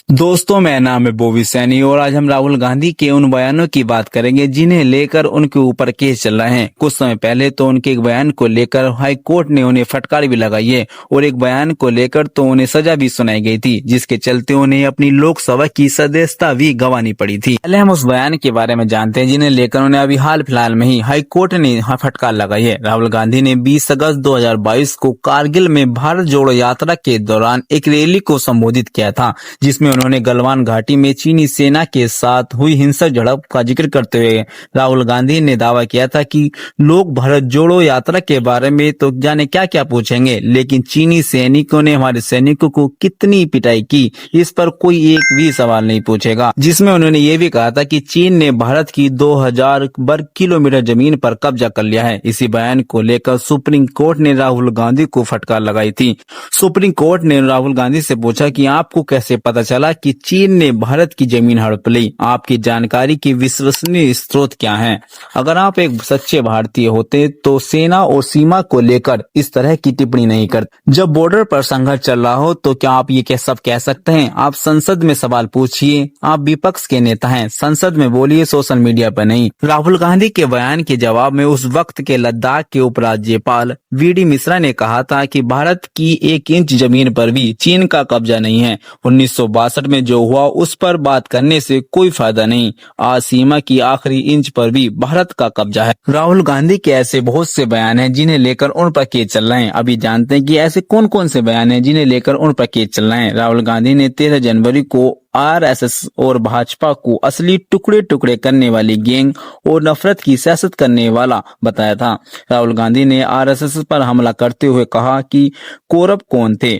दोस्तों, मेरा नाम है बोवी सैनी और आज हम राहुल गांधी के उन बयानों की बात करेंगे जिन्हें लेकर उनके ऊपर केस चल रहे हैं। कुछ समय पहले तो उनके एक बयान को लेकर हाई कोर्ट ने उन्हें फटकार भी लगाई है और एक बयान को लेकर तो उन्हें सजा भी सुनाई गई थी, जिसके चलते उन्हें अपनी लोकसभा की सदस्यता भी गंवानी पड़ी थी। पहले हम उस बयान के बारे में जानते हैं जिन्हें लेकर उन्हें अभी हाल फिलहाल में ही हाई कोर्ट ने फटकार लगाई है। राहुल गांधी ने 20 अगस्त 2022 को कारगिल में भारत जोड़ो यात्रा के दौरान एक रैली को संबोधित किया था, जिसमें उन्होंने गलवान घाटी में चीनी सेना के साथ हुई हिंसक झड़प का जिक्र करते हुए राहुल गांधी ने दावा किया था कि लोग भारत जोड़ो यात्रा के बारे में तो जाने क्या क्या पूछेंगे, लेकिन चीनी सैनिकों ने हमारे सैनिकों को कितनी पिटाई की, इस पर कोई एक भी सवाल नहीं पूछेगा। जिसमें उन्होंने ये भी कहा था कि चीन ने भारत की 2000 वर्ग किलोमीटर जमीन पर कब्जा कर लिया है। इसी बयान को लेकर सुप्रीम कोर्ट ने राहुल गांधी को फटकार लगाई थी। सुप्रीम कोर्ट ने राहुल गांधी से पूछा कि आपको कैसे पता चला कि चीन ने भारत की जमीन हड़प ली, आपकी जानकारी की विश्वसनीय स्रोत क्या हैं? अगर आप एक सच्चे भारतीय होते तो सेना और सीमा को लेकर इस तरह की टिप्पणी नहीं करते। जब बॉर्डर पर संघर्ष चल रहा हो तो क्या आप ये सब कह सकते हैं? आप संसद में सवाल पूछिए, आप विपक्ष के नेता हैं, संसद में बोलिए, सोशल मीडिया पर नहीं। राहुल गांधी के बयान के जवाब में उस वक्त के लद्दाख के उपराज्यपाल वी.डी. मिश्रा ने कहा था कि भारत की 1 इंच जमीन पर भी चीन का कब्जा नहीं है। 1962 में जो हुआ उस पर बात करने से कोई फायदा नहीं। आज सीमा की आखिरी इंच पर भी भारत का कब्जा है। राहुल गांधी के ऐसे बहुत से बयान हैं जिन्हें लेकर उन पर केस चल रहे हैं। अभी जानते हैं कि ऐसे कौन कौन से बयान हैं जिन्हें लेकर उन पर केस चल रहे हैं। राहुल गांधी ने 13 जनवरी को आरएसएस और भाजपा को असली टुकड़े टुकड़े करने वाली गैंग और नफरत की सियासत करने वाला बताया था। राहुल गांधी ने आरएसएस पर हमला करते हुए कहा कि कौरव कौन थे।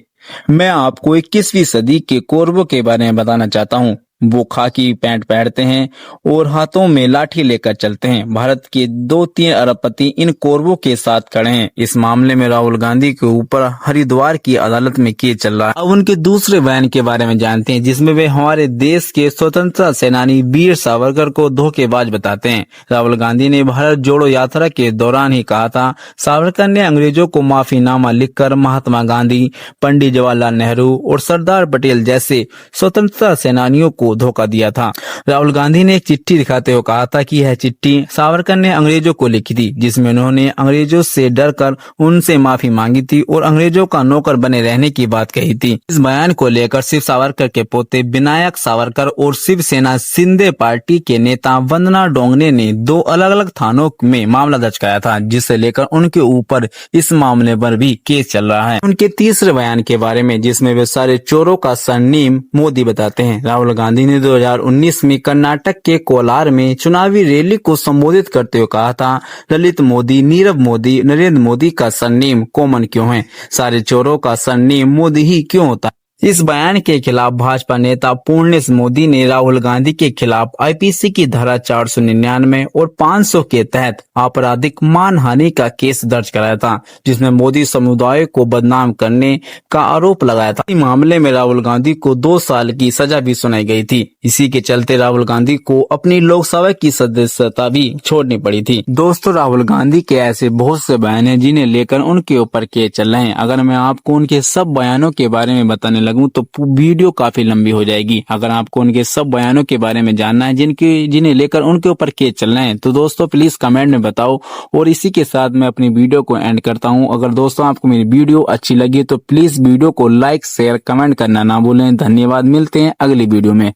मैं आपको 21वीं सदी के कौरवों के बारे में बताना चाहता हूँ। वो खाकी पैंट पहनते हैं और हाथों में लाठी लेकर चलते हैं। भारत के 2-3 अरबपति इन कौरवों के साथ खड़े हैं। इस मामले में राहुल गांधी के ऊपर हरिद्वार की अदालत में केस चल रहा है। अब उनके दूसरे बयान के बारे में जानते हैं, जिसमें वे हमारे देश के स्वतंत्रता सेनानी वीर सावरकर को धोखेबाज बताते हैं। राहुल गांधी ने भारत जोड़ो यात्रा के दौरान ही कहा था, सावरकर ने अंग्रेजों को माफीनामा लिखकर महात्मा गांधी, पंडित जवाहरलाल नेहरू और सरदार पटेल जैसे स्वतंत्रता सेनानियों को धोखा दिया था। राहुल गांधी ने एक चिट्ठी दिखाते हुए कहा था कि यह चिट्ठी सावरकर ने अंग्रेजों को लिखी थी, जिसमें उन्होंने अंग्रेजों से डरकर उनसे माफी मांगी थी और अंग्रेजों का नौकर बने रहने की बात कही थी। इस बयान को लेकर शिव सावरकर के पोते विनायक सावरकर और शिवसेना शिंदे पार्टी के नेता वंदना डोंगरे ने 2 अलग अलग थानों में मामला दर्ज कराया था, जिसे लेकर उनके ऊपर इस मामले पर भी केस चल रहा है। उनके तीसरे बयान के बारे में, जिसमें वे सारे चोरों का सरनेम मोदी बताते हैं। राहुल गांधी ने 2019 में कर्नाटक के कोलार में चुनावी रैली को संबोधित करते हुए कहा था, ललित मोदी, नीरव मोदी, नरेंद्र मोदी का सरनेम कॉमन क्यों है? सारे चोरों का सरनेम मोदी ही क्यों होता है? इस बयान के खिलाफ भाजपा नेता पूर्णेश मोदी ने राहुल गांधी के खिलाफ आईपीसी की धारा 499 और 500 के तहत आपराधिक मानहानि का केस दर्ज कराया था, जिसमें मोदी समुदाय को बदनाम करने का आरोप लगाया था। इस मामले में राहुल गांधी को 2 साल की सजा भी सुनाई गई थी। इसी के चलते राहुल गांधी को अपनी लोकसभा की सदस्यता भी छोड़नी पड़ी थी। दोस्तों, राहुल गांधी के ऐसे बहुत से बयान हैं जिन्हें लेकर उनके ऊपर केस चल रहे हैं। अगर मैं आपको उनके सब बयानों के बारे में बताने लगूं तो वीडियो काफी लंबी हो जाएगी। अगर आपको उनके सब बयानों के बारे में जानना है जिन्हें लेकर उनके ऊपर केस चल रहे हैं, तो दोस्तों प्लीज कमेंट में बताओ। और इसी के साथ मैं अपनी वीडियो को एंड करता हूं। अगर दोस्तों आपको मेरी वीडियो अच्छी लगी तो प्लीज वीडियो को लाइक, शेयर, कमेंट करना ना भूलें। धन्यवाद। मिलते हैं अगली वीडियो में।